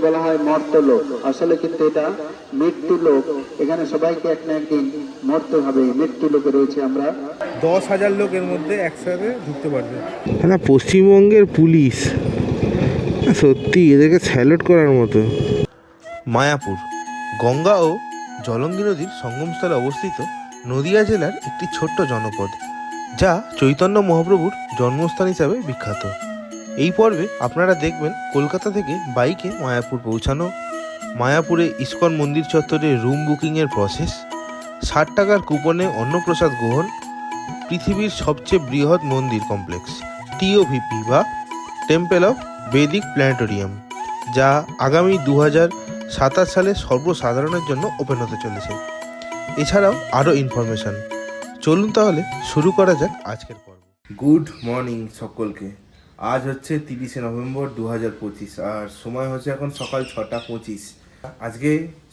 বলা হয় মর্তলোক, আসলে কিন্তু এটা মৃত্যু লোক। এখানে সবাইকে এক না একদিন মরতে হবে, মৃত্যু লোকে রয়েছে আমরা। 10,000 লোক এর মধ্যে একসাথে ঢুকতে পারবে। না, পশ্চিমবঙ্গের পুলিশ সত্যি এদেরকে স্যালুট করার মতো। মায়াপুর গঙ্গা ও জলঙ্গি নদীর সঙ্গমস্থলে অবস্থিত নদিয়া জেলার একটি ছোট্ট জনপদ, যা চৈতন্য মহাপ্রভুর জন্মস্থান হিসাবে বিখ্যাত। এই পর্বে আপনারা দেখবেন কলকাতা থেকে বাইকে মায়াপুর পৌঁছানো, মায়াপুরে ইস্কন মন্দির চত্বরে রুম বুকিংয়ের প্রসেস, 60 টাকার কুপনে অন্নপ্রসাদ গ্রহণ, পৃথিবীর সবচেয়ে বৃহৎ মন্দির কমপ্লেক্স টিওভিপি বা টেম্পল অফ বেদিক প্ল্যানেটোরিয়াম, যা আগামী 2027 সালে সর্বসাধারণের জন্য ওপেন হতে চলেছে। এছাড়াও আরও ইনফরমেশন। চলুন তাহলে শুরু করা যাক আজকের পর্ব। গুড মর্নিং সকলকে। আজ হচ্ছে 30শে নভেম্বর 2025 আর সময় হচ্ছে এখন সকাল 6:25। আজকে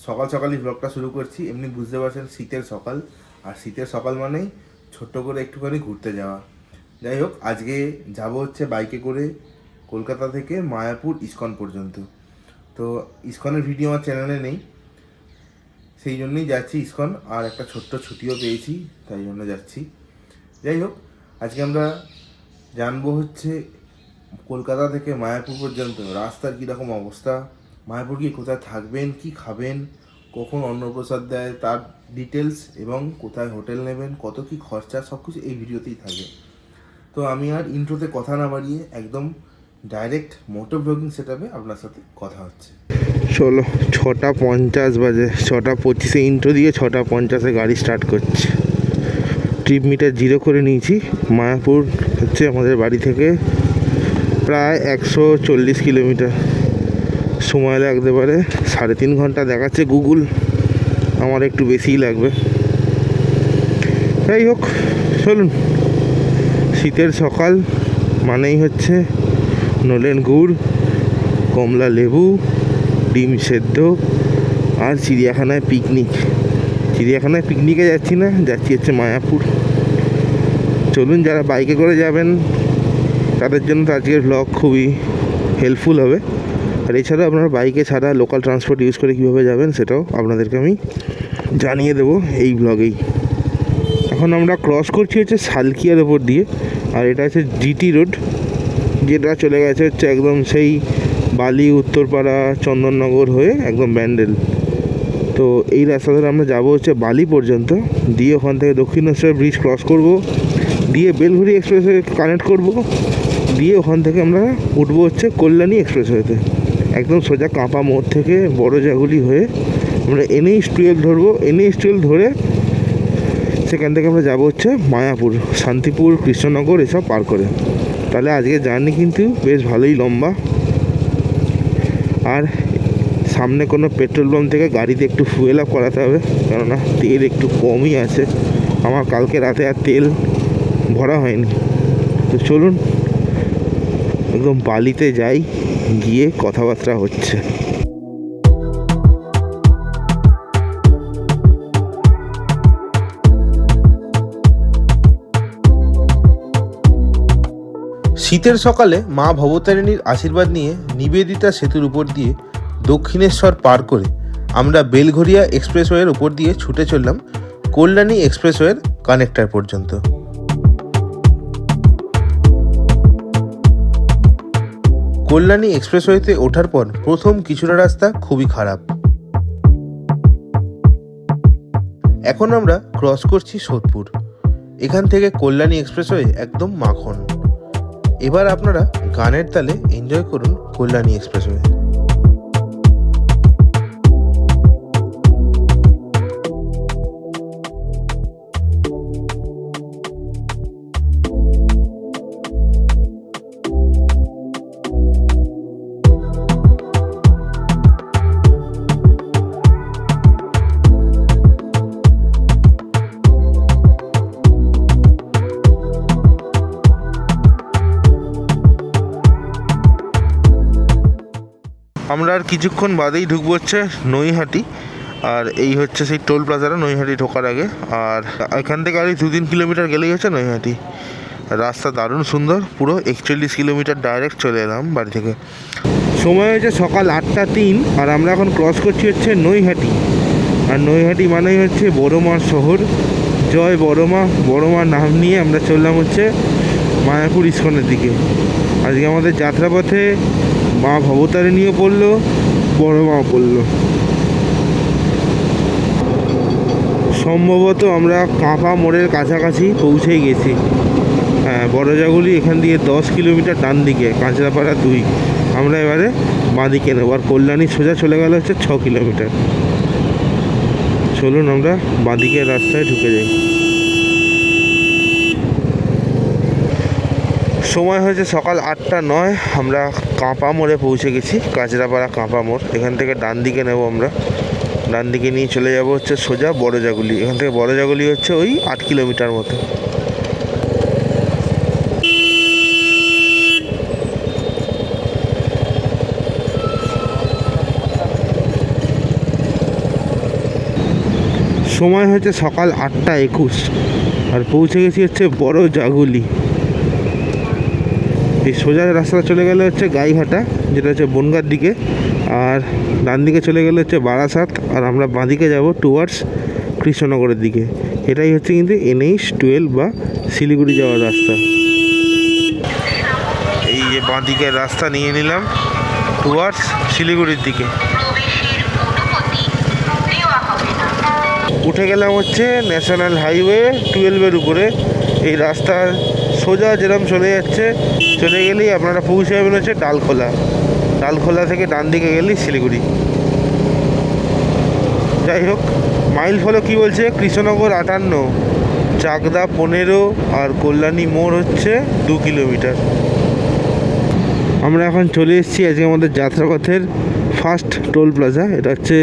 সকাল সকালই ব্লগটা শুরু করছি। এমনি বুঝতে পারছেন শীতের সকাল, আর শীতের সকাল মানেই ছোট্ট করে একটুখানি ঘুরতে যাওয়া। যাই হোক, আজকে যাব হচ্ছে বাইকে করে কলকাতা থেকে মায়াপুর ইস্কন পর্যন্ত। তো ইস্কনের ভিডিও আমার চ্যানেলে নেই, সেই জন্যই যাচ্ছি ইস্কন। আর একটা ছোট্ট ছুটিও পেয়েছি, তাই জন্য যাচ্ছি। যাই হোক, আজকে আমরা জানবো হচ্ছে কলকাতা থেকে মায়াপুর পর্যন্ত রাস্তার কীরকম অবস্থা, মায়াপুর গিয়ে কোথায় থাকবেন, কি খাবেন, কখন অন্নপ্রসাদ দেয় তার ডিটেলস, এবং কোথায় হোটেল নেবেন, কত কি খরচা, সব কিছু এই ভিডিওতেই থাকে। তো আমি আর ইন্ট্রোতে কথা না বাড়িয়ে একদম ডাইরেক্ট মোটো ব্লগিং সেটআপে আপনার সাথে কথা হচ্ছে। চলো, 6:50 বাজে। 6:25 ইন্ট্রো দিয়ে 6:50 গাড়ি স্টার্ট করছে। ট্রিপ মিটার 0 করে নিয়েছি। মায়াপুর হচ্ছে আমাদের বাড়ি থেকে প্রায় 140 কিলোমিটার। সময় লাগতে পারে 3.5 ঘন্টা দেখাচ্ছে গুগল, আমার একটু বেশিই লাগবে। যাই হোক, চলুন। শীতের সকাল মানেই হচ্ছে নলেন গুড়, কমলা লেবু, ডিম সেদ্ধ আর চিড়িয়াখানায় পিকনিক। চিড়িয়াখানায় পিকনিকে যাচ্ছি না, যাচ্ছি হচ্ছে মায়াপুর। চলুন, যারা বাইকে করে যাবেন তাদের জন্য তো আজকের ব্লগ খুবই হেল্পফুল হবে। আর এছাড়া আপনারা বাইকে ছাড়া লোকাল ট্রান্সপোর্ট ইউজ করে কীভাবে যাবেন সেটাও আপনাদেরকে আমি জানিয়ে দেবো এই ব্লগেই। এখন আমরা ক্রস করছি হচ্ছে সালকিয়ার ওপর দিয়ে, আর এটা হচ্ছে জিটি রোড, যেটা চলে গেছে হচ্ছে একদম সেই বালি, উত্তরপাড়া, চন্দননগর হয়ে একদম ব্যান্ডেল। তো এই রাস্তা ধরে আমরা যাবো হচ্ছে বালি পর্যন্ত, দিয়ে ওখান থেকে দক্ষিণেশ্বর ব্রিজ ক্রস করব, দিয়ে বেলঘড়ি এক্সপ্রেসওয়ে কানেক্ট করব, দিয়ে ওখান থেকে আমরা উঠবো হচ্ছে কল্যাণী এক্সপ্রেসওয়েতে। একদম সোজা কাঁপা মোড় থেকে বড় জাগুলি হয়ে আমরা NH-12 ধরবো। NH-12 ধরে সেখান থেকে আমরা যাবো হচ্ছে মায়াপুর, শান্তিপুর, কৃষ্ণনগর এসব পার করে। তাহলে আজকে জার্নি কিন্তু বেশ ভালোই লম্বা। আর সামনে কোনো পেট্রোল পাম্প থেকে গাড়িতে একটু ফুয়েল আপ করাতে হবে, কেননা তেল একটু কমই আছে। আমার কালকে রাতে আর তেল ভরা হয়নি। তো চলুন একদম বালিতে যাই, গিয়ে কথাবার্তা হচ্ছে। শীতের সকালে মা ভবতারিণীর আশীর্বাদ নিয়ে নিবেদিতা সেতুর উপর দিয়ে দক্ষিণেশ্বর পার করে আমরা বেলঘরিয়া এক্সপ্রেসওয়ের উপর দিয়ে ছুটে চললাম কল্যাণী এক্সপ্রেসওয়ের কানেক্টর পর্যন্ত। কল্যাণী এক্সপ্রেসওয়েতে ওঠার পর প্রথম কিছুটা রাস্তা খুবই খারাপ। এখন আমরা ক্রস করছি সোদপুর। এখান থেকে কল্যাণী এক্সপ্রেসওয়ে একদম মাখন। এবার আপনারা গানের তালে এনজয় করুন কল্যাণী এক্সপ্রেসওয়ে। আমরা আর কিছুক্ষণ বাদেই ঢুকবো হচ্ছে নৈহাটি, আর এই হচ্ছে সেই টোল প্লাজাটা নৈহাটি ঢোকার আগে। আর এখান থেকে আর 2-3 কিলোমিটার গেলেই হচ্ছে নৈহাটি। রাস্তা দারুণ সুন্দর, পুরো 41 কিলোমিটার ডাইরেক্ট চলে এলাম বাড়ি থেকে। সময় হচ্ছে সকাল 8:03 আর আমরা এখন ক্রস করছি হচ্ছে নৈহাটি। আর নৈহাটি মানেই হচ্ছে বড়মার শহর। জয় বড়মা। বড়মার নাম নিয়ে আমরা চললাম হচ্ছে মায়াপুর ইস্কনের দিকে। আজকে আমাদের যাত্রাপথে মা ভবতারিণীও পড়লো, বড়মাও পড়লো। সম্ভবত আমরা কাঁপা মোড়ের কাছাকাছি পৌঁছেই গেছি। হ্যাঁ, বড়জাগুলি এখান দিয়ে 10 কিলোমিটার ডান দিকে, কাঁচরাপাড়া 2। আমরা এবারে বাঁ দিকে নেব। আর কল্যাণী সোজা চলে গেল হচ্ছে 6 কিলোমিটার। চলুন আমরা বাঁ দিকের রাস্তায় ঢুকে যাই। সময় হয়েছে সকাল 8:09। আমরা কাঁপা মোড়ে পৌঁছে গেছি, কাঁচরাপাড়া কাঁপা মোড়। এখান থেকে ডান দিকে নেব আমরা। ডান দিকে নিয়ে চলে যাব হচ্ছে সোজা বড়জাগুলি। এখান থেকে বড়জাগুলি হচ্ছে ওই 8 কিলোমিটার মতো। সময় হচ্ছে সকাল 8:21 আর পৌঁছে গেছি হচ্ছে বড়জাগুলি। এই সোজা রাস্তা চলে গেলে হচ্ছে গাইঘাটা, যেটা হচ্ছে বনগাঁর দিকে। আর ডান দিকে চলে গেলে হচ্ছে বারাসাত। আর আমরা বাঁ দিকে যাবো টুয়ার্ডস কৃষ্ণনগরের দিকে। এটাই হচ্ছে কিন্তু NH-12 বা শিলিগুড়ি যাওয়ার রাস্তা। এই যে বাঁ দিকের রাস্তা নিয়ে নিলাম টুয়ার্ডস শিলিগুড়ির দিকে। উঠে গেলাম হচ্ছে ন্যাশনাল হাইওয়ে 12-এর উপরে। এই রাস্তার সোজা যেরকম চলে যাচ্ছে, চলে গেলেই আপনারা পৌঁছে যাবেন হচ্ছে ডালখোলা। ডালখোলা থেকে ডান দিকে গেলেই শিলিগুড়ি। যাই হোক, মাইল ফলো কী বলছে, কৃষ্ণনগর 58, চাকদা 15 আর কল্যাণী মোড় হচ্ছে 2 কিলোমিটার। আমরা এখন চলে এসেছি আজকে আমাদের যাত্রাপথের ফার্স্ট টোল প্লাজা। এটা হচ্ছে,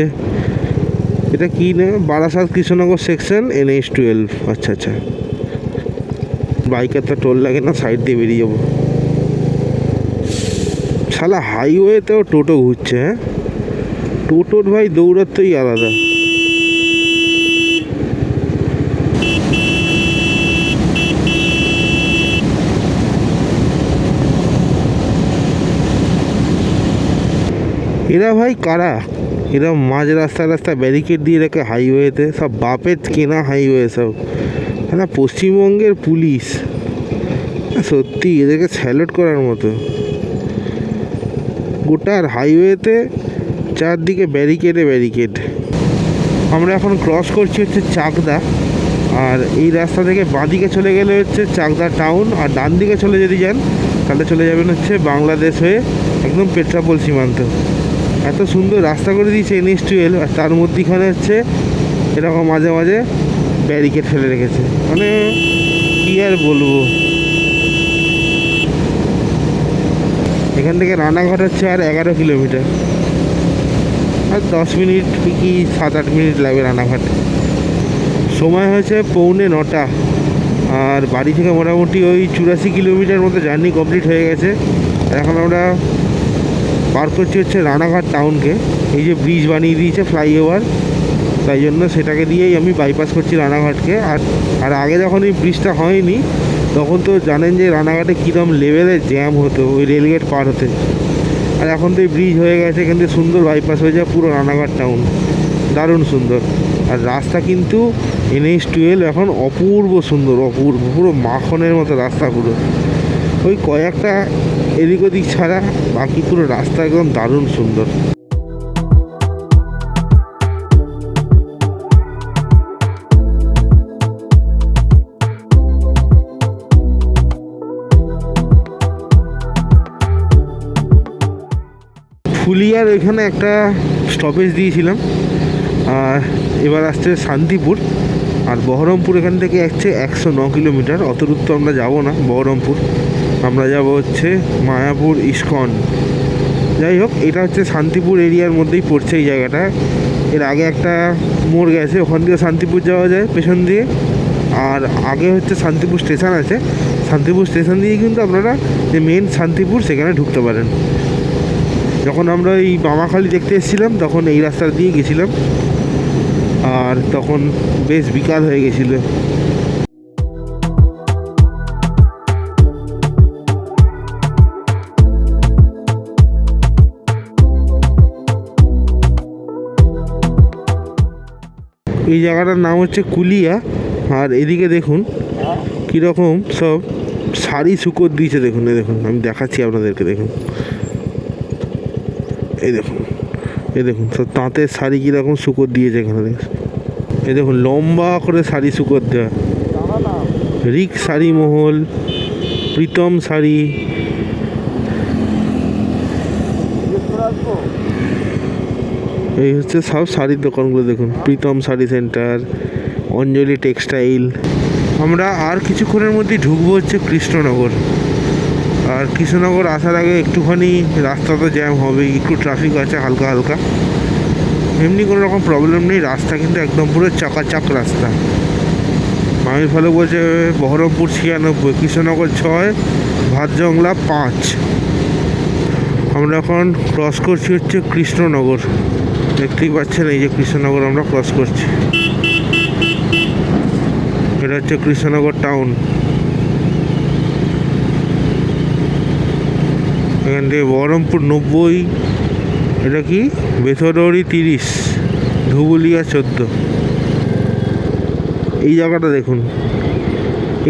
এটা কি না, বারাসাত কৃষ্ণনগর সেকশন NH-12। আচ্ছা আচ্ছা, বাইকের তো টোল লাগে না, সাইড দিয়ে বেরিয়ে যাবো। শালা হাইওয়েতেও টোটো ঘুরছে। হ্যাঁ, টোটোর ভাই দৌড়াতেই আলাদা। এরা ভাই কারা? এরা মাঝ রাস্তায় ব্যারিকেড দিয়ে রাখে হাইওয়েতে। সব বাপের কেনা হাইওয়ে সব। হ্যাঁ, পশ্চিমবঙ্গের পুলিশ সত্যি এদেরকে স্যালুট করার মতো। গোটার হাইওয়েতে চারদিকে ব্যারিকেড। আমরা এখন ক্রস করছি হচ্ছে চাকদা। আর এই রাস্তা থেকে বাঁদিকে চলে গেলে হচ্ছে চাকদা টাউন। আর ডান দিকে চলে যদি যান তাহলে চলে যাবেন হচ্ছে বাংলাদেশ হয়ে একদম পেট্রাপোল সীমান্ত। এত সুন্দর রাস্তা করে দিয়েছে NH-12। আর তার মধ্যেখানে হচ্ছে এরকম মাঝে মাঝে ব্যারিকেড ফেলে রেখেছে। মানে কী আর বলবো। এখান থেকে রানাঘাট হচ্ছে আর 11 কিলোমিটার। আর 10 মিনিট কি 7-8 মিনিট লাগবে রানাঘাট। সময় হয়েছে 8:45 আর বাড়ি থেকে মোটামুটি ওই 84 কিলোমিটার মতো জার্নি কমপ্লিট হয়ে গেছে। আর এখন আমরা পার করছি হচ্ছে রানাঘাট টাউনকে। এই যে ব্রিজ বানিয়ে দিয়েছে, ফ্লাইওভার, তাই জন্য সেটাকে দিয়েই আমি বাইপাস করছি রানাঘাটকে। আর আগে যখন এই ব্রিজটা হয়নি তখন তো জানেন যে রানাঘাটে কীরকম লেভেলের জ্যাম হতো ওই রেলগেট পার হতে। আর এখন তো এই ব্রিজ হয়ে গেছে, কিন্তু সুন্দর বাইপাস হয়ে যায় পুরো রানাঘাট টাউন, দারুণ সুন্দর। আর রাস্তা কিন্তু NH-12 এখন অপূর্ব সুন্দর, অপূর্ব, পুরো মাখনের মতো রাস্তা পুরো। ওই কয়েকটা এদিক ওদিক ছাড়া বাকি পুরো রাস্তা একদম দারুণ সুন্দর। ফুলিয়ার ওইখানে একটা স্টপেজ দিয়েছিলাম। আর এবার আসছে শান্তিপুর। আর বহরমপুর এখান থেকে আসছে 109 কিলোমিটার। অত দূর তো আমরা যাবো না বহরমপুর, আমরা যাব হচ্ছে মায়াপুর ইস্কন। যাই হোক, এটা হচ্ছে শান্তিপুর এরিয়ার মধ্যেই পড়ছে এই জায়গাটা। এর আগে একটা মোড় গেছে, ওখান থেকে শান্তিপুর যাওয়া যায় পেছন দিয়ে। আর আগে হচ্ছে শান্তিপুর স্টেশন আছে, শান্তিপুর স্টেশন দিয়ে কিন্তু আপনারা যে মেন শান্তিপুর সেখানে ঢুকতে পারেন। যখন আমরা এই মামাখালি দেখতে এসেছিলাম তখন এই রাস্তা দিয়ে গেছিলাম। আর তখন বেশ বিকাল হয়ে গেছিলো। এই জায়গাটার নাম হচ্ছে কুলিয়া। আর এদিকে দেখুন কীরকম সব শাড়ি শুকোর দিয়েছে, দেখুন এই দেখুন, আমি দেখাচ্ছি আপনাদেরকে, দেখুন এই দেখুন, এই দেখুন সব তাঁতের শাড়ি কীরকম শুকোর দিয়েছে এখানে দেখুন। এই দেখুন লম্বা করে শাড়ি শুকোর দেওয়া, রিক শাড়ি মহল, প্রীতম শাড়ি, এই হচ্ছে সব শাড়ির দোকানগুলো দেখুন, প্রীতম শাড়ি সেন্টার, অঞ্জলি টেক্সটাইল। আমরা আর কিছুক্ষণের মধ্যেই ঢুকবো হচ্ছে কৃষ্ণনগর। আর কৃষ্ণনগর আসার আগে একটুখানি রাস্তা তো জ্যাম হবেই, একটু ট্রাফিক আছে হালকা হালকা, এমনি কোনো রকম প্রবলেম নেই, রাস্তা কিন্তু একদম পুরো চাকাচাক রাস্তা। মামির ফলে বলছে বহরমপুর 96, কৃষ্ণনগর 6, ভাতজংলা 5। আমরা এখন ক্রস করছি হচ্ছে কৃষ্ণনগর, দেখতেই পাচ্ছেন এই যে কৃষ্ণনগর আমরা ক্রস করছি। এটা হচ্ছে কৃষ্ণনগর টাউন। এখান থেকে বহরমপুর 90, এটা কি বেথরৌরি 30, ধুবুলিয়া 14। এই জায়গাটা দেখুন,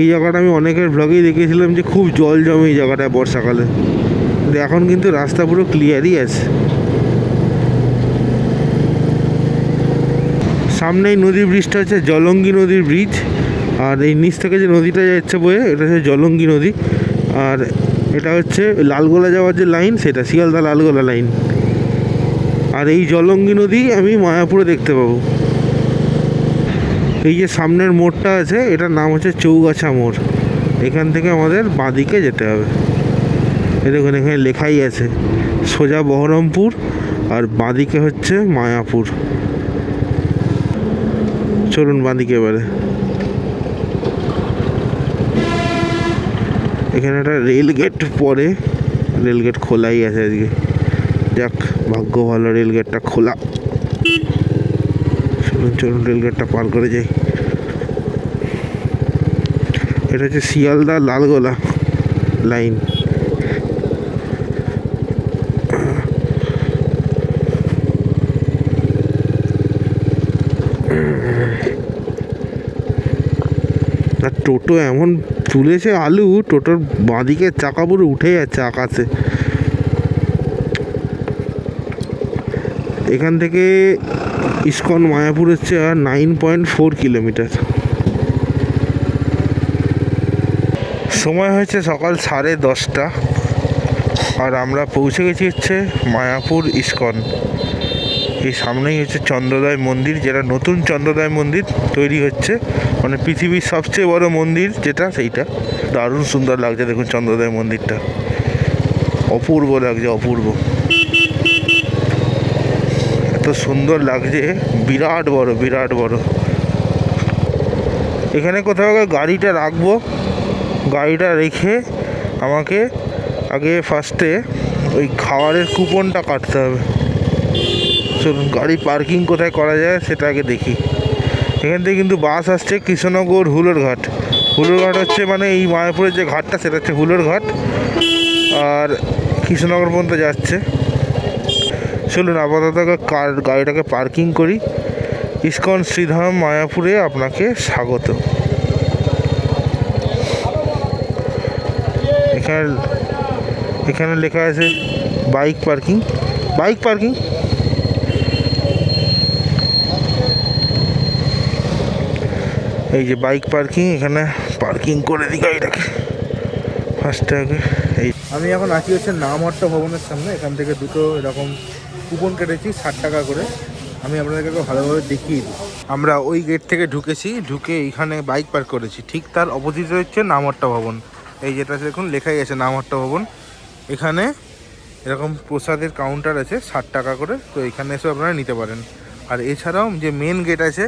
এই জায়গাটা আমি অনেকের ব্লগেই দেখেছিলাম যে খুব জল জমে এই জায়গাটায় বর্ষাকালে, কিন্তু এখন কিন্তু রাস্তা পুরো ক্লিয়ারই আছে। সামনেই নদীর ব্রিজটা হচ্ছে জলঙ্গি নদীর ব্রিজ, আর এই নিচ থেকে যে নদীটা যাচ্ছে বয়ে এটা হচ্ছে জলঙ্গি নদী। আর এটা হচ্ছে লালগোলা যাওয়ার যে লাইন, সেটা শিয়ালদা লালগোলা লাইন। আর এই জলঙ্গি নদী আমি মায়াপুরে দেখতে পাবো। এই যে সামনের মোড়টা আছে, এটার নাম হচ্ছে চৌগাছা মোড়। এখান থেকে আমাদের বাঁদিকে যেতে হবে। এই দেখুন এখানে লেখাই আছে সোজা বহরমপুর, আর বাঁদিকে হচ্ছে মায়াপুর। চলুন বাঁদিকে এবারে। এখানে একটা রেল গেট পড়ে, রেল গেট খোলাই আছে আজকে, যাক ভাগ্য ভালো রেল গেটটা খোলা। চলুন চলুন রেল গেটটা পার করে যাই। এটা হচ্ছে শিয়ালদা লালগোলা লাইন। আর টোটো এমন তুলেছে আলু, টোটোর বাঁদিকে চাকা পুরো উঠে যাচ্ছে আকাশে। এখান থেকে ইস্কন মায়াপুর হচ্ছে 9.4 কিলোমিটার। সময় হয়েছে সকাল 10:30, আর আমরা পৌঁছে গেছি হচ্ছে মায়াপুর ইস্কন। এই সামনেই হচ্ছে চন্দ্রোদয় মন্দির, যেটা নতুন চন্দ্রোদয় মন্দির তৈরি হচ্ছে, মানে পৃথিবীর সবচেয়ে বড় মন্দির যেটা, সেইটা দারুণ সুন্দর লাগছে। দেখুন চন্দ্রোদয় মন্দিরটা অপূর্ব লাগছে, অপূর্ব, এত সুন্দর লাগছে, বিরাট বড় বিরাট বড়। এখানে কোথাও গাড়িটা রাখবো, গাড়িটা রেখে আমাকে আগে ফার্স্টে ওই খাবারের কুপনটা কাটতে হবে। চলুন গাড়ি পার্কিং কোথায় করা যায় সেটা আগে দেখি। এখান থেকে কিন্তু বাস আসছে কৃষ্ণনগর হুলোরঘাট। হুলোরঘাট হচ্ছে মানে এই মায়াপুরের যে ঘাটটা, সেটা হচ্ছে হুলোরঘাট, আর কৃষ্ণনগর পর্যন্ত যাচ্ছে। চলুন আপাতত গাড়িটাকে পার্কিং করি। ইস্কন শ্রীধাম মায়াপুরে আপনাকে স্বাগত। এখানে লেখা আছে বাইক পার্কিং, বাইক পার্কিং। এই যে বাইক পার্কিং, এখানে পার্কিং করে দিই গাড়িটাকে ফার্স্টে আগে। এই আমি এখন আছি হচ্ছে নামহট্ট ভবনের সামনে। এখান থেকে দুটো এরকম কুপন কেটেছি 60 টাকা করে। আমি আপনাদেরকে ভালোভাবে দেখিয়ে দিই। আমরা ওই গেট থেকে ঢুকেছি, ঢুকে এইখানে বাইক পার্ক করেছি, ঠিক তার অপোজিটে হচ্ছে নামহট্ট ভবন। এই যেটা দেখুন লেখাই আছে নামহট্ট ভবন। এখানে এরকম প্রসাদের কাউন্টার আছে 60 টাকা করে, তো এখানে এসে আপনারা নিতে পারেন। আর এছাড়াও যে মেন গেট আছে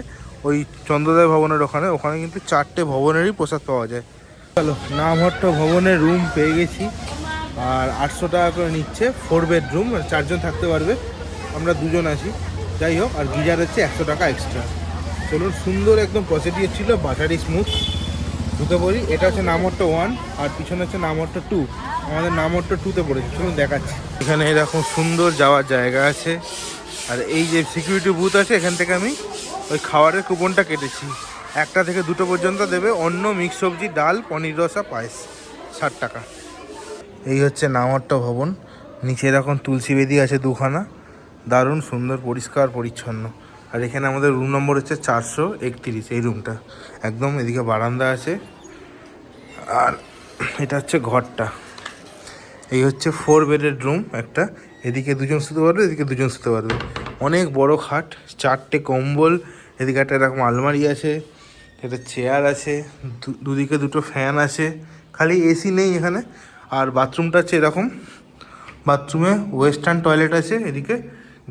ওই চন্দ্রোদয় ভবনের ওখানে কিন্তু 4টে ভবনেরই প্রসাদ পাওয়া যায়। চলো নামহট্ট ভবনের রুম পেয়ে গেছি, আর 800 টাকা করে নিচ্ছে, 4 বেডরুম, 4 জন থাকতে পারবে, আমরা 2 জন আছি। যাই হোক, আর গিজার হচ্ছে 100 টাকা এক্সট্রা। চলুন, সুন্দর একদম প্রসিডিওর ছিল, বাটারি স্মুথ। ঢুকে পড়ি। এটা হচ্ছে নামহট্ট 1, আর পিছনে হচ্ছে নামহট্ট 2। আমাদের নামহট্ট 2-তে পড়েছি, চলুন দেখাচ্ছি। এখানে এরকম সুন্দর যাওয়ার জায়গা আছে, আর এই যে সিকিউরিটি বুথ আছে, এখান থেকে আমি ওই খাবারের কুপনটা কেটেছি। 1টা থেকে 2টো পর্যন্ত দেবে অন্য মিক্স সবজি, ডাল, পনির রসা, পায়েস, 60 টাকা। এই হচ্ছে নামট্ট ভবন। নিচে এরকম তুলসী বেদি আছে 2খানা, দারুণ সুন্দর, পরিষ্কার পরিচ্ছন্ন। আর এখানে আমাদের রুম নম্বর হচ্ছে 431, এই রুমটা। একদম এদিকে বারান্দা আছে, আর এটা হচ্ছে ঘরটা। এই হচ্ছে 4 বেডের রুম একটা। এদিকে 2জন শুতে পারবে, এদিকে 2জন শুতে পারবে। অনেক বড় খাট, 4টে কম্বল, এদিকে একটা এরকম আলমারি আছে, একটা চেয়ার আছে, দুদিকে 2টো ফ্যান আছে। খালি এসি নেই এখানে। আর বাথরুমটা হচ্ছে এরকম, বাথরুমে ওয়েস্টার্ন টয়লেট আছে, এদিকে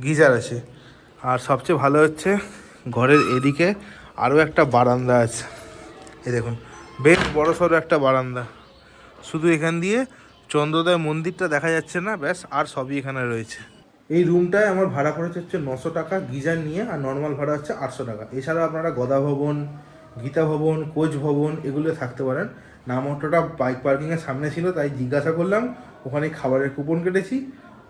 গিজার আছে। আর সবচেয়ে ভালো হচ্ছে ঘরের এদিকে আরও একটা বারান্দা আছে। এই দেখুন, বেশ বড়সড় একটা বারান্দা। শুধু এখান দিয়ে চন্দ্রোদয় মন্দিরটা দেখা যাচ্ছে না, ব্যাস, আর সবই এখানে রয়েছে। এই রুমটায় আমার ভাড়া পড়েছে হচ্ছে 900 টাকা গিজার নিয়ে, আর নর্মাল ভাড়া হচ্ছে 800 টাকা। এছাড়াও আপনারা গদা ভবন, গীতা ভবন, কোচ ভবন এগুলো থাকতে পারেন। নামটা বাইক পার্কিংয়ের সামনে ছিল, তাই জিজ্ঞাসা করলাম। ওখানে খাবারের কুপন কেটেছি,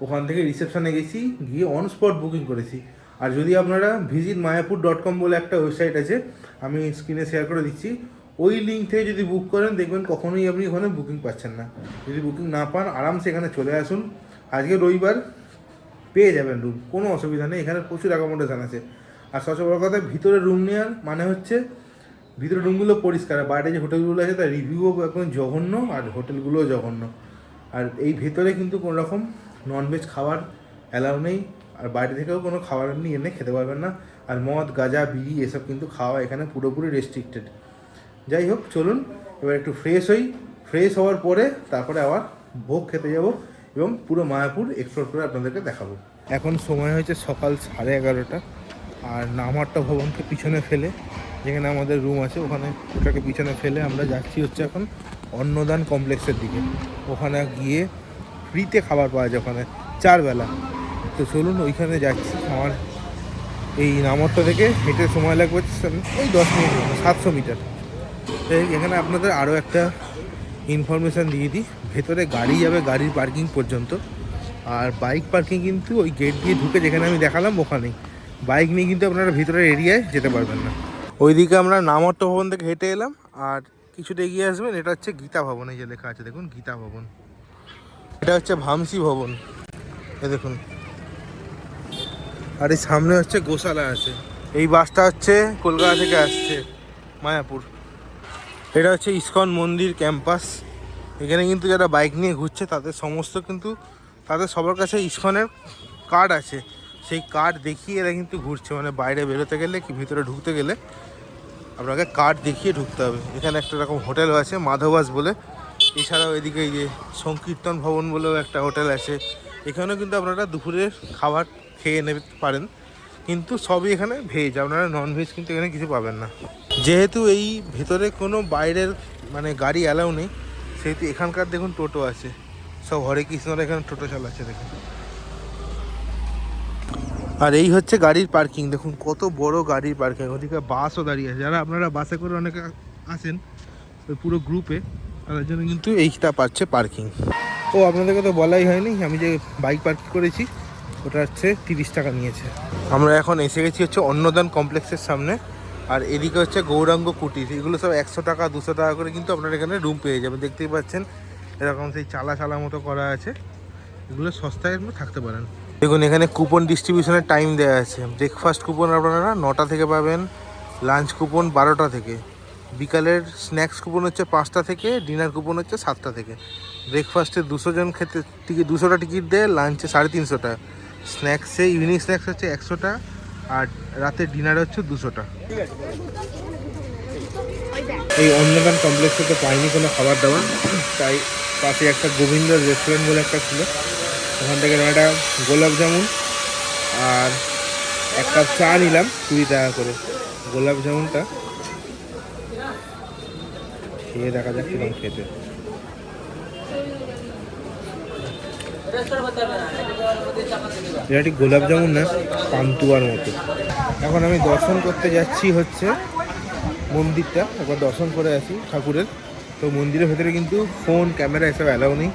ওখান থেকে রিসেপশনে গেছি, গিয়ে অন স্পট বুকিং করেছি। আর যদি আপনারা visitmayapur.com বলে একটা ওয়েবসাইট আছে, আমি স্ক্রিনে শেয়ার করে দিচ্ছি, ওই লিঙ্ক থেকে যদি বুক করেন দেখবেন কখনোই আপনি ওখানে বুকিং পাচ্ছেন না। যদি বুকিং না পান আরামসে এখানে চলে আসুন। আজকে রবিবার, পেয়ে যাবেন রুম, কোনো অসুবিধা নেই। এখানে প্রচুর অ্যাকোমোডেশন আছে। আর সবচেয়ে বড় কথা, ভিতরে রুম নেওয়ার মানে হচ্ছে ভিতরে রুমগুলো পরিষ্কার। বাইরে যে হোটেলগুলো আছে তার রিভিউও এখন জঘন্য, আর হোটেলগুলোও জঘন্য। আর এই ভেতরে কিন্তু কোনো রকম ননভেজ খাবার অ্যালাউ নেই, আর বাইরে থেকেও কোনো খাবার আপনি এনে খেতে পারবেন না। আর মদ, গাঁজা, বিড়ি এসব কিন্তু খাওয়া এখানে পুরোপুরি রেস্ট্রিক্টেড। যাই হোক, চলুন এবার একটু ফ্রেশ হই। ফ্রেশ হওয়ার পরে তারপরে আবার ভোগ খেতে যাব এবং পুরো মায়াপুর এক্সপ্লোর করে আপনাদেরকে দেখাবো। এখন সময় হয়েছে সকাল 11:30, আর নামহট্ট ভবনকে পিছনে ফেলে, যেখানে আমাদের রুম আছে ওখানে, ওটাকে পিছনে ফেলে আমরা যাচ্ছি হচ্ছে এখন অন্নদান কমপ্লেক্সের দিকে। ওখানে গিয়ে ফ্রিতে খাবার পাওয়া যায় ওখানে 4 বেলা। তো চলুন ওইখানে যাচ্ছি। আমার এই নামহট্ট থেকে হেঁটে সময় লাগবে ওই 10 মিনিট, 700 মিটার। এখানে আপনাদের আরও একটা ইনফরমেশান দিয়ে দিই, ভেতরে গাড়ি যাবে গাড়ির পার্কিং পর্যন্ত, আর বাইক পার্কিং কিন্তু ওই গেট দিয়ে ঢুকে যেখানে আমি দেখালাম ওখানেই। বাইক নিয়ে কিন্তু আপনারা ভিতরের এরিয়ায় যেতে পারবেন না। ওইদিকে আমরা নামহট্ট ভবন থেকে হেঁটে এলাম, আর কিছুটা এগিয়ে আসবেন, এটা হচ্ছে গীতা ভবন। এই যে লেখা আছে দেখুন, গীতা ভবন। এটা হচ্ছে ভামসি ভবন, এ দেখুন। আর এই সামনে হচ্ছে গোশালা আছে। এই বাসটা হচ্ছে কলকাতা থেকে আসছে মায়াপুর। এটা হচ্ছে ইসকন মন্দির ক্যাম্পাস। এখানে কিন্তু যারা বাইক নিয়ে ঘুরছে তাদের সমস্ত কিন্তু তাদের সবার কাছে ইসকনের কার্ড আছে। সেই কার্ড দেখিয়ে এরা কিন্তু ঘুরছে, মানে বাইরে বেরোতে গেলে কি ভিতরে ঢুকতে গেলে আপনাকে কার্ড দেখিয়ে ঢুকতে হবে। এখানে একটা রকম হোটেল আছে মাধবাস বলে। এছাড়াও এদিকে এই যে সংকীর্তন ভবন বলেও একটা হোটেল আছে। এখানেও কিন্তু আপনারা দুপুরের খাবার খেয়ে নিতে পারেন, কিন্তু সবই এখানে ভেজ, আপনারা ননভেজ কিন্তু এখানে কিছু পাবেন না। যেহেতু এই ভেতরে কোনো বাইরের মানে গাড়ি অ্যালাউ নেই, সেহেতু এখানকার দেখুন টোটো আছে, সব হরে কৃষ্ণরা এখানে টোটো চালাচ্ছে দেখুন। আর এই হচ্ছে গাড়ির পার্কিং, দেখুন কত বড় গাড়ির পার্কিং। ওদিকে বাসও দাঁড়িয়ে আছে, যারা আপনারা বাসে করে অনেকে আসেন ওই পুরো গ্রুপে, তাদের জন্য কিন্তু এইটা পাচ্ছে পার্কিং। ও আপনাদেরকে তো বলাই হয়নি, আমি যে বাইক পার্কিং করেছি ওটা হচ্ছে 30 টাকা নিয়েছে। আমরা এখন এসে গেছি হচ্ছে অন্নদান কমপ্লেক্সের সামনে। আর এদিকে হচ্ছে গৌরাঙ্গ কুটির। এগুলো সব 100 টাকা 200 টাকা করে কিন্তু আপনারা এখানে রুম পেয়ে যাবেন। দেখতেই পাচ্ছেন এরকম সেই চালা মতো করা আছে। এগুলো সস্তায় থাকতে পারেন। দেখুন এখানে কুপন ডিস্ট্রিবিউশনের টাইম দেওয়া আছে। ব্রেকফাস্ট কুপন আপনারা 9টা থেকে পাবেন, লাঞ্চ কুপন 12টা থেকে, বিকালের স্ন্যাক্স কুপন হচ্ছে 5টা থেকে, ডিনার কুপন হচ্ছে 7টা থেকে। ব্রেকফাস্টে 200 জন খেতে 200টা টিকিট দেয়, লাঞ্চে 350 টাকা, স্ন্যাক্সে ইভিনিং স্ন্যাক্স হচ্ছে 100টা, আর রাতের ডিনার হচ্ছে 200টা। এই অন্নদান কমপ্লেক্সে তো পাইনি কোনো খাবার দাবার, তাই পাশে একটা গোবিন্দ রেস্টুরেন্ট বলে একটা ছিল, ওখান থেকে একটা গোলাপ জামুন আর এক কাপ চা নিলাম 20 টাকা করে। গোলাপ জামুনটা খেয়ে দেখা যাক কিরকম খেতে। এটা ঠিক গোলাপ জামুন না, পান্তুয়ার মতো। এখন আমি দর্শন করতে যাচ্ছি হচ্ছে মন্দিরটা, একবার দর্শন করে আসি ঠাকুরের। তো মন্দিরের ভেতরে কিন্তু ফোন ক্যামেরা এসব অ্যালাউ নেই।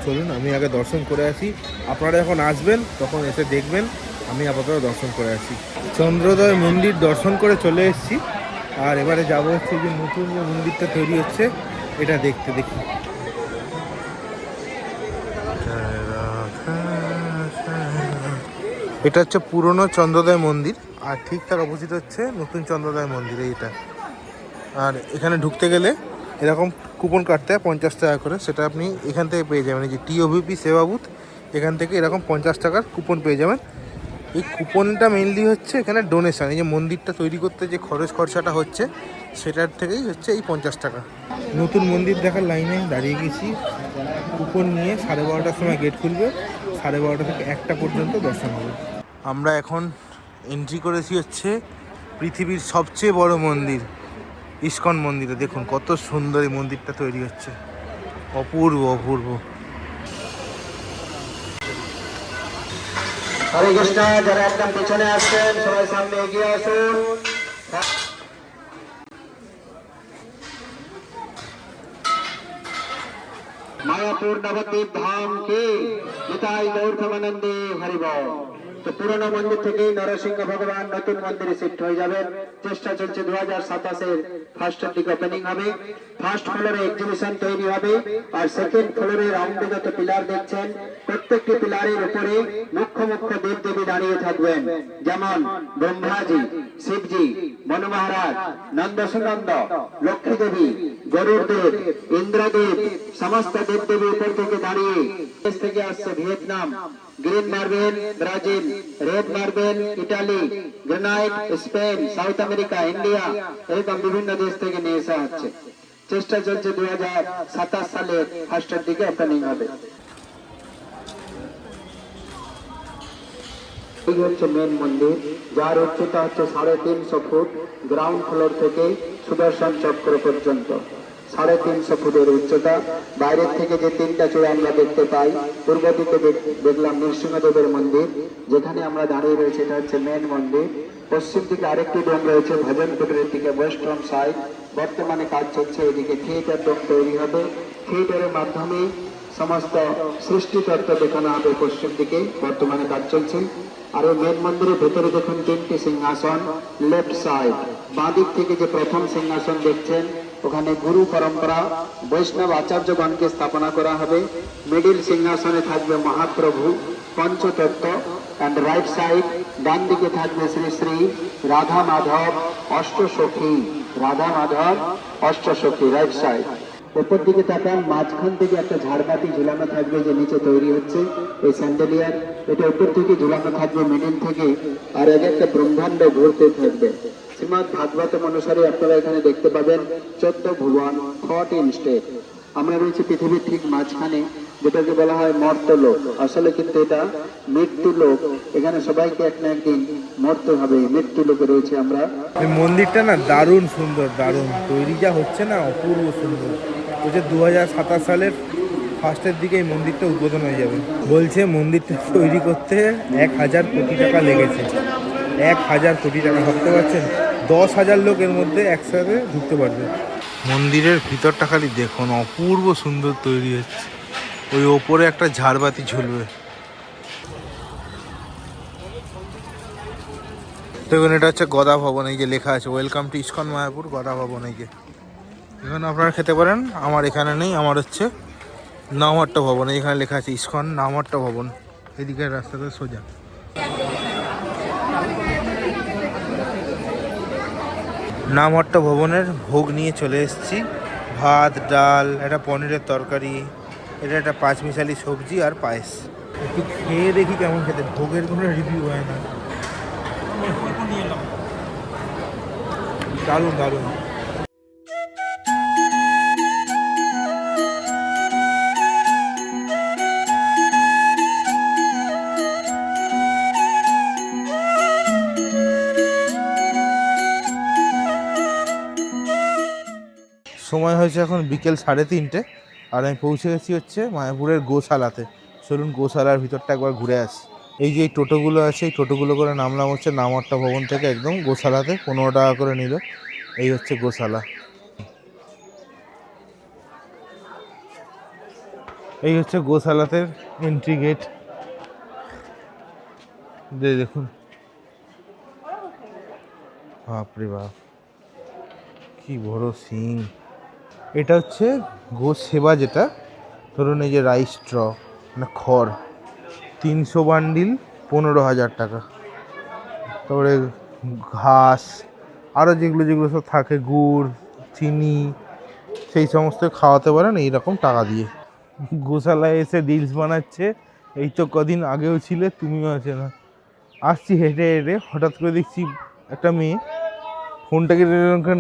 চলুন আমি আগে দর্শন করে আসি। আপনারা যখন আসবেন তখন এসে দেখবেন আমি আপাতত দর্শন করে আছি। চন্দ্রোদয় মন্দির দর্শন করে চলে এসেছি, আর এবারে যাবো হচ্ছে যে নতুন যে মন্দিরটা তৈরি হচ্ছে এটা দেখতে। দেখি এটা হচ্ছে পুরনো চন্দ্রোদয় মন্দির, আর ঠিক তার অপোজিট হচ্ছে নতুন চন্দ্রোদয় মন্দির এইটা। আর এখানে ঢুকতে গেলে এরকম কুপন কাটতে হয় 50 টাকা করে, সেটা আপনি এখান থেকে পেয়ে যাবেন। এই যে TOVP সেবা বুথ, এখান থেকে এরকম 50 টাকার কুপন পেয়ে যাবেন। এই কুপনটা মেনলি হচ্ছে এখানে ডোনেশন, এই যে মন্দিরটা তৈরি করতে যে খরচাটা হচ্ছে সেটার থেকেই হচ্ছে এই 50 টাকা। নতুন মন্দির দেখার লাইনে দাঁড়িয়ে গেছি, কুপন নিয়ে 12:30টার সময় গেট খুলবে, 12:30 থেকে 1টা পর্যন্ত দর্শন হবে। আমরা এখন এন্ট্রি করেছি হচ্ছে পৃথিবীর সবচেয়ে বড় মন্দির ইস্কন মন্দিরে। দেখুন কত সুন্দর এই মন্দিরটা তৈরি হচ্ছে, অপূর্ব অপূর্ব। হরে কৃষ্ণ, যারা একদম পিছনে আসছেন সবাই সামনে এগিয়ে আসুন। মায়াপুর নবদ্বীপ ধাম কি নিতাই গৌর প্রেমানন্দে হরি বল। তো পুরনো মন্দির থেকে নরসিংহ ভগবান নতুন মন্দিরে শিফট হয়ে যাবেন। চেষ্টা চলছে 2027-এর ফার্স্টের দিকে ওপেনিং হবে। ফার্স্ট ফ্লোরে এক্সিবিশন তৈরি হবে, আর সেকেন্ড ফ্লোরে রাউন্ডে যত পিলার দেখছেন প্রত্যেকটি পিলারের উপরে মুখ্য মুখ্য দেব দেবী দাঁড়িয়ে থাকবেন, যেমন ব্রহ্মাজি, শিবজি, মনু মহারাজ, নন্দ সুনন্দ, লক্ষ্মী দেবী, গরুর দেব, ইন্দ্রদেব, সমস্ত দেব দেবী উপর থেকে দাঁড়িয়ে। দেশ থেকে আসছে Vietnam, green marble Brazil, red marble Italy, granite Spain, south America, India, এরকম বিভিন্ন দেশ থেকে নিয়ে আসা হচ্ছে। চেষ্টা চলছে 2027 সালের ফার্স্টের দিকে ওপেনিং হবে। এই হচ্ছে মেন মন্দির, যার উচ্চতা হচ্ছে 350 ফুট, গ্রাউন্ড ফ্লোর থেকে সুদর্শন চক্র পর্যন্ত 350 ফুটের উচ্চতা। বাইরের থেকে যে 3টা চূড়া আমরা দেখতে পাই, পূর্ব দিকে দেখলাম নৃসিংহদেবের মন্দির, যেখানে আমরা দাঁড়িয়ে রয়েছে এটা হচ্ছে মেন মন্দির। পশ্চিম দিকে আরেকটি ডোম রয়েছে ভজনপুরের দিকে, ওয়েস্টার্ন সাইড। বর্তমানে কাজ চলছে, এদিকে থিয়েটার ডোম তৈরি হবে। থিয়েটারের মাধ্যমে সমস্ত সৃষ্টিতত্ত্ব দেখানো হবে পশ্চিম দিকে, বর্তমানে কাজ চলছে। আর এই মেন মন্দিরের ভেতরে দেখুন 3টি সিংহাসন। লেফট সাইড বাঁ দিক থেকে যে প্রথম সিংহাসন দেখছেন, ওখানে গুরু পরম্পরা বৈষ্ণব আচার্যগণকে স্থাপনা করা হবে। মিডিল সিংহাসনে থাকবে মহাপ্রভু পঞ্চতত্ত্ব, অ্যান্ড রাইট সাইড ডান দিকে থাকবে শ্রী শ্রী রাধা মাধব অষ্টসখী, রাধা মাধব অষ্টসখী, রাইট সাইড। উপর দিকে তাকান, মাঝখান থেকে একটা ঝাড়বাতি ঝুলানো থাকবে, যে নিচে তৈরি হচ্ছে এই স্যান্ডেলিয়ার, এটা উপর থেকে ঝুলানো থাকবে মিডিল থেকে, আর এক একটা ব্রহ্মাণ্ড ঘুরতে থাকবে। শ্রীমদ ভাগবতম অনুসারে আপনারা এখানে দেখতে পাবেন 14 ভুবন, 14 স্টেট। আমরা রয়েছি পৃথিবীর ঠিক মাঝখানে, যেটাকে বলা হয় মর্তলোক। আসলে কিন্তু এটা মৃত্যু লোক, এখানে সবাইকে এক না একদিন মরতে হবে, মৃত্যু লোকে রয়েছে আমরা। এই মন্দিরটা না দারুণ সুন্দর, দারুণ তৈরি যা হচ্ছে না, অপূর্ব সুন্দর। বলছে 2027 সালের ফার্স্টের দিকে এই মন্দিরটা উদ্বোধন হয়ে যাবে। বলছে মন্দিরটা তৈরি করতে 1000 কোটি টাকা লেগেছে। 1000 কোটি টাকা, ভাবতে পারছেন? 10,000 লোক এর মধ্যে একসাথে ঢুকতে পারবে। মন্দিরের ভিতরটা খালি দেখুন, অপূর্ব সুন্দর তৈরি হচ্ছে। ওই ওপরে একটা ঝাড়বাতি ঝুলবে। দেখুন এটা হচ্ছে গদা ভবন, এই যে লেখা আছে ওয়েলকাম টু ইস্কন মায়াপুর গদা ভবন। এই যে এখানে আপনারা খেতে পারেন, আমার এখানে নেই, আমার হচ্ছে নামহট্ট ভবন। এখানে লেখা আছে ইস্কন নামহট্ট ভবন, এদিকে রাস্তাটা সোজা। নামহট্ট ভবনের ভোগ নিয়ে চলে এসেছি। ভাত, ডাল, একটা পনিরের তরকারি, এটা একটা পাঁচমিশালি সবজি আর পায়েস। একটু খেয়ে দেখি কেমন খেতে, ভোগের কোনো রিভিউ হয় না। দারুণ দারুণ। সময় হয়েছে এখন বিকেল 3:30, আর আমি পৌঁছে গেছি হচ্ছে মায়াপুরের গোশালাতে। চলুন গোশালার ভিতরটা একবার ঘুরে আসি। এই যে এই টোটোগুলো আছে, এই টোটোগুলো করে নামলাম হচ্ছে নামহট্ট ভবন থেকে একদম গোশালাতে। 15 টাকা করে নিল। এই হচ্ছে গোশালা, এই হচ্ছে গোশালাতে এন্ট্রি গেট। দেখুন, বাপরে বাপ কি বড় সিং। এটা হচ্ছে গো সেবা, যেটা ধরুন এই যে রাইস স্ট্র মানে খড় 300 বান্ডিল 15,000 টাকা। তারপরে ঘাস, আরও যেগুলো যেগুলো সব থাকে, গুড়, চিনি, সেই সমস্ত খাওয়াতে পারেন এইরকম টাকা দিয়ে। গোশালায় এসে রিলস বানাচ্ছে, এই তো কদিন আগেও ছিলে, তুমিও আছে না। আসছি হেঁটে হেঁটে, হঠাৎ করে দেখছি একটা মেয়ে ফোনটাকে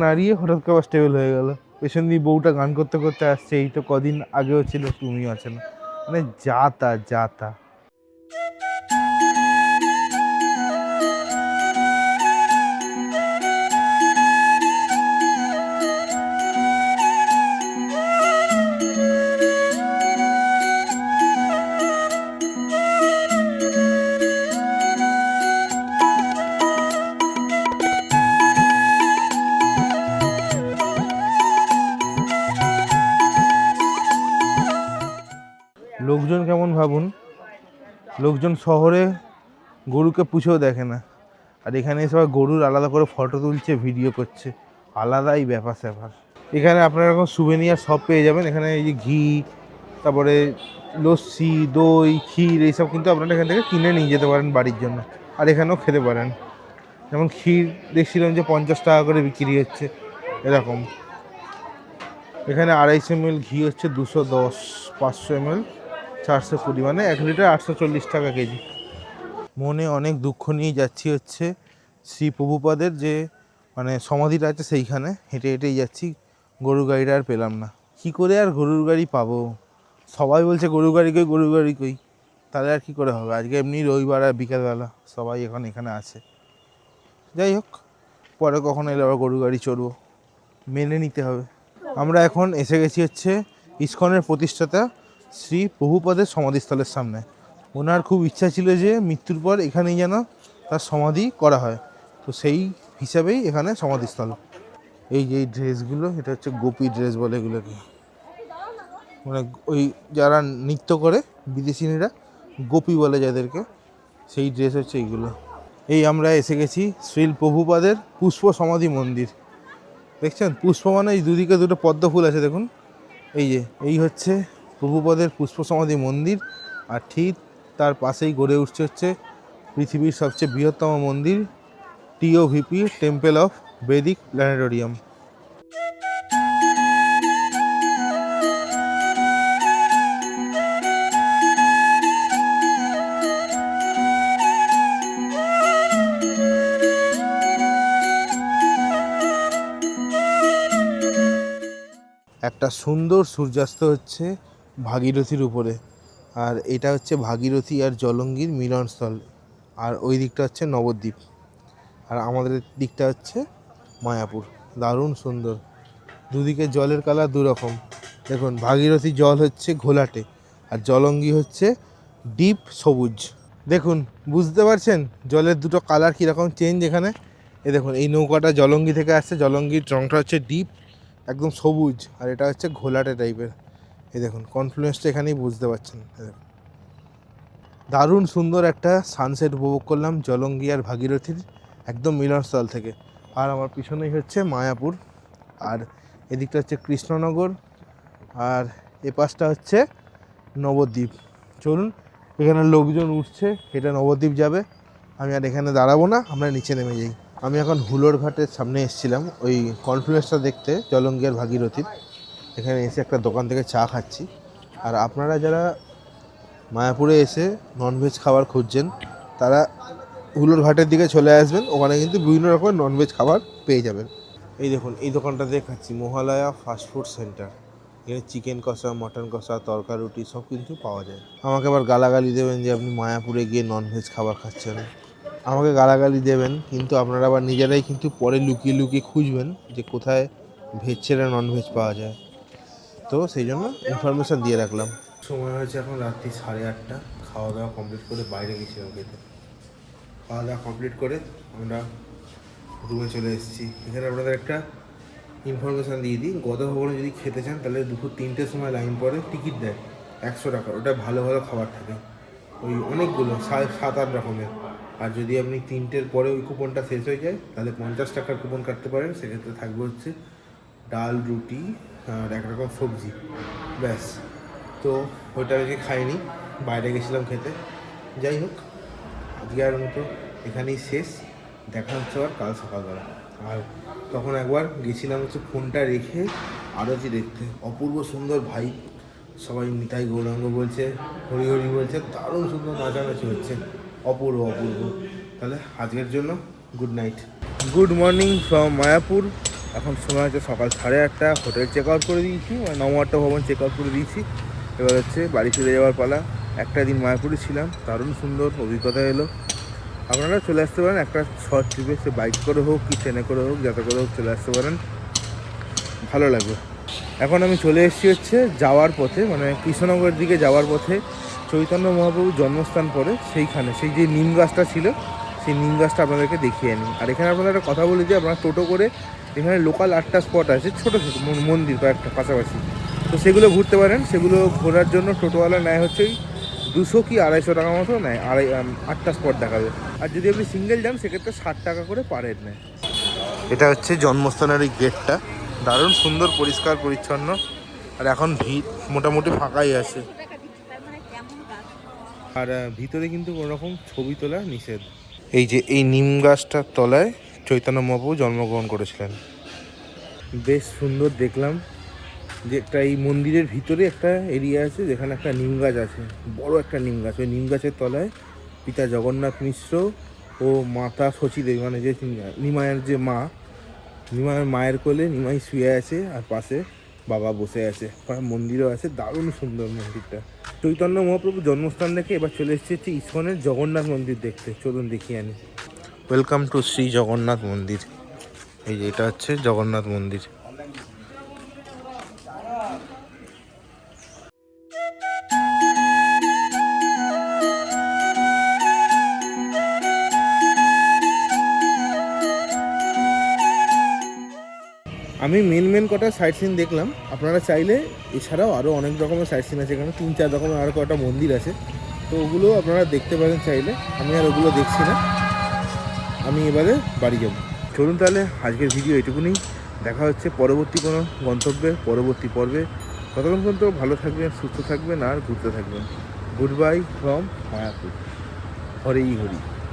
নাড়িয়ে হঠাৎ করে আবার স্টেবল হয়ে গেল। পেছন দিয়ে বউটা গান করতে করতে আসছে, এই তো কদিন আগেও ছিল, তুমিও আছে না। মানে যা তা যা তা। লোকজন কেমন ভাবুন, লোকজন শহরে গরুকে পুষেও দেখে না, আর এখানে এসে গরুর আলাদা করে ফটো তুলছে, ভিডিও করছে, আলাদাই ব্যাপার স্যাপার। এখানে আপনারা এরকম সুভেনিয়ার সব পেয়ে যাবেন। এখানে এই যে ঘি, তারপরে লস্যি, দই, ক্ষীর, এইসব কিন্তু আপনারা এখান থেকে কিনে নিয়ে যেতে পারেন বাড়ির জন্য, আর এখানেও খেতে পারেন। যেমন ক্ষীর দেখছিলাম যে 50 টাকা করে বিক্রি হচ্ছে এরকম। এখানে 250 ml ঘি হচ্ছে 210, 500 ml 420, মানে 1 লিটার 840 টাকা কেজি। মনে অনেক দুঃখ নিয়ে যাচ্ছি হচ্ছে শ্রী প্রভুপাদের যে মানে সমাধিটা আছে সেইখানে, হেঁটে হেঁটেই যাচ্ছি, গরুর গাড়িটা আর পেলাম না। কী করে আর গরুর গাড়ি পাবো? সবাই বলছে গরুর গাড়ি কই, গরুর গাড়ি কই, তাহলে আর কী করে হবে? আজকে এমনি রবিবার আর বিকালবেলা সবাই এখন এখানে আছে। যাই হোক, পরে কখনো এলে আবার গরুর গাড়ি চড়বো, মেনে নিতে হবে। আমরা এখন এসে গেছি হচ্ছে ইসকনের প্রতিষ্ঠাতা শ্রী প্রভুপাদের সমাধিস্থলের সামনে। ওনার খুব ইচ্ছা ছিল যে মৃত্যুর পর এখানেই যেন তার সমাধি করা হয়, তো সেই হিসাবেই এখানে সমাধিস্থল। এই যে ড্রেসগুলো, এটা হচ্ছে গোপী ড্রেস বলে এগুলোকে, মানে ওই যারা নৃত্য করে বিদেশিনীরা গোপী বলে যাদেরকে, সেই ড্রেস হচ্ছে এইগুলো। এই আমরা এসে গেছি শ্রী প্রভুপাদের পুষ্প সমাধি মন্দির। দেখছেন পুষ্প মানে এই দুদিকে দুটো পদ্ম ফুল আছে দেখুন, এই যে এই হচ্ছে প্রভুপাদের পুষ্প সমাধি মন্দির। আর ঠিক তার পাশেই গড়ে উঠছে হচ্ছে পৃথিবীর সবচেয়ে বৃহত্তম মন্দির TOVP, টেম্পল অফ বেদিক প্ল্যানেটোরিয়াম। একটা সুন্দর সূর্যাস্ত হচ্ছে ভাগীরথীর উপরে, আর এটা হচ্ছে ভাগীরথী আর জলঙ্গির মিলনস্থল, আর ওই দিকটা হচ্ছে নবদ্বীপ, আর আমাদের দিকটা হচ্ছে মায়াপুর। দারুণ সুন্দর, দুদিকে জলের কালার দুরকম। দেখুন ভাগীরথী জল হচ্ছে ঘোলাটে, আর জলঙ্গি হচ্ছে ডিপ সবুজ। দেখুন বুঝতে পারছেন জলের দুটো কালার কীরকম চেঞ্জ এখানে। দেখুন এই নৌকাটা জলঙ্গি থেকে আসছে, জলঙ্গির রঙটা হচ্ছে ডিপ একদম সবুজ, আর এটা হচ্ছে ঘোলাটে টাইপের। এই দেখুন কনফ্লুয়েন্সটা এখানেই বুঝতে পারছেন। দারুণ সুন্দর একটা সানসেট উপভোগ করলাম জলঙ্গি আর ভাগীরথীর একদম মিলনস্থল থেকে। আর আমার পিছনেই হচ্ছে মায়াপুর, আর এদিকটা হচ্ছে কৃষ্ণনগর, আর এ পাশটা হচ্ছে নবদ্বীপ। চলুন, এখানে লোকজন উঠছে, এটা নবদ্বীপ যাবে। আমি আর এখানে দাঁড়াবো না, আমরা নিচে নেমে যাই। আমি এখন হুলোর ঘাটের সামনে এসেছিলাম ওই কনফ্লুয়েন্সটা দেখতে জলঙ্গি আর ভাগীরথীর। এখানে এসে একটা দোকান থেকে চা খাচ্ছি। আর আপনারা যারা মায়াপুরে এসে ননভেজ খাবার খুঁজছেন তারা হুলোর ঘাটের দিকে চলে আসবেন, ওখানে কিন্তু বিভিন্ন রকমের ননভেজ খাবার পেয়ে যাবেন। এই দেখুন এই দোকানটা দিয়ে খাচ্ছি, মহালয়া ফাস্টফুড সেন্টার। এখানে চিকেন কষা, মটন কষা, তরকা রুটি সব কিছু পাওয়া যায়। আমাকে আবার গালাগালি দেবেন যে আপনি মায়াপুরে গিয়ে ননভেজ খাবার খাচ্ছেন, আমাকে গালাগালি দেবেন, কিন্তু আপনারা আবার নিজেরাই কিন্তু পরে লুকিয়ে লুকিয়ে খুঁজবেন যে কোথায় ভেজ ছেড়ে ননভেজ পাওয়া যায়। তো সেই জন্য ইনফরমেশান দিয়ে রাখলাম। সময় হয়েছে এখন রাত্রি 8:30। খাওয়া দাওয়া কমপ্লিট করে বাইরে গেছিলাম খেতে। খাওয়া দাওয়া কমপ্লিট করে আমরা রুমে চলে এসেছি। এখানে আপনাদের একটা ইনফরমেশান দিয়ে দিই, গদা ভবনে যদি খেতে চান তাহলে দুপুর 3টের সময় লাইন পরে টিকিট দেয় 100 টাকা। ওটা ভালো ভালো খাবার থাকে, ওই অনেকগুলো 7-8 রকমের। আর যদি আপনি 3টের পরে ওই কুপনটা শেষ হয়ে যায় তাহলে 50 টাকার কুপন কাটতে পারেন। সেক্ষেত্রে থাকবে হচ্ছে ডাল, রুটি আর এক রকম সবজি, ব্যাস। তো ওইটা আজকে খাইনি, বাইরে গেছিলাম খেতে। যাই হোক, আজকের মতো এখানেই শেষ। দেখা হচ্ছে আবার কাল সকালবেলা। আর তখন একবার গেছিলাম হচ্ছে ফোনটা রেখে আরতি দেখতে, অপূর্ব সুন্দর ভাই, সবাই নিতাই গৌরাঙ্গ বলছে, হরি হরি বলছে, দারুণ সুন্দর নাচানাচি হচ্ছে, অপূর্ব অপূর্ব। তাহলে আজকের জন্য good night, good morning from Mayapur. এখন সময় হচ্ছে সকাল 8:30। হোটেল চেক আউট করে দিয়েছি, মানে নমহাট্টা ভবন চেক আউট করে দিয়েছি। এবার হচ্ছে বাড়ি ফিরে যাওয়ার পালা। একটা দিন মায়াপুরে ছিলাম, দারুণ সুন্দর অভিজ্ঞতা এলো। আপনারা চলে আসতে পারেন একটা শর্ট ট্রিপে, সে বাইক করে হোক কি ট্রেনে করে হোক, যাতে করে হোক চলে আসতে পারেন, ভালো লাগবে। এখন আমি চলে এসেছি হচ্ছে যাওয়ার পথে, মানে কৃষ্ণনগরের দিকে যাওয়ার পথে চৈতন্য মহাপ্রভুর জন্মস্থান পড়ে সেইখানে, সেই যে নিম গাছটা ছিল সেই নিম গাছটা আপনাদেরকে দেখিয়ে নিই। আর এখানে আপনারা একটা কথা বলি যে আপনারা টোটো করে এখানে লোকাল 8টা স্পট আছে, ছোটো ছোটো মন্দির কয়েকটা পাশাপাশি, তো সেগুলো ঘুরতে পারেন। সেগুলো ঘোরার জন্য টোটোওয়ালা নেয় হচ্ছে 200 কি 250 টাকা মতো নেয়, 8টা স্পট দেখাবে। আর যদি আপনি সিঙ্গেল যান সেক্ষেত্রে 60 টাকা করে পার হেড নেয়। এটা হচ্ছে জন্মস্থানের ওই গেটটা, দারুণ সুন্দর, পরিষ্কার পরিচ্ছন্ন। আর এখন ভিড় মোটামুটি ফাঁকাই আছে। আর ভিতরে কিন্তু কোনো রকম ছবি তোলা নিষেধ। এই যে এই নিম গাছটার তলায় চৈতন্য মহাপ্রভু জন্মগ্রহণ করেছিলেন। বেশ সুন্দর দেখলাম যে একটা এই মন্দিরের ভিতরে একটা এরিয়া আছে যেখানে একটা নিম গাছ আছে, বড় একটা নিম গাছ। ওই নিম গাছের তলায় পিতা জগন্নাথ মিশ্র ও মাতা শচীদেবী, মানে যে নিমায়ের যে মা, নিমায়ের মায়ের কোলে নিমাই শুয়ে আছে আর পাশে বাবা বসে আছে। মন্দিরও আছে, দারুণ সুন্দর মন্দিরটা। চৈতন্য মহাপ্রভুর জন্মস্থান দেখে এবার চলে এসেছি ইসকনের জগন্নাথ মন্দির দেখতে। চলুন দেখিয়ে আনি। ওয়েলকাম টু শ্রী জগন্নাথ মন্দির। এই যে এটা হচ্ছে জগন্নাথ মন্দির। আমি মেন কটা সাইট সিন দেখলাম। আপনারা চাইলে এছাড়াও আরও অনেক রকমের সাইট সিন আছে, এখানে 3-4 রকমের আরও কটা মন্দির আছে, তো ওগুলো আপনারা দেখতে পারেন চাইলে। আমি আর ওগুলো দেখছি না, আমি এবারে বাড়ি যাব। চলুন তাহলে আজকের ভিডিও এটুকুনি। দেখা হচ্ছে পরবর্তী কোনো গন্তব্যে, পরবর্তী পর্বে। ততক্ষণ পর্যন্ত ভালো থাকবেন, সুস্থ থাকবেন আর ঘুরতে থাকবেন। Good buy from Mayapur. Hari Hari.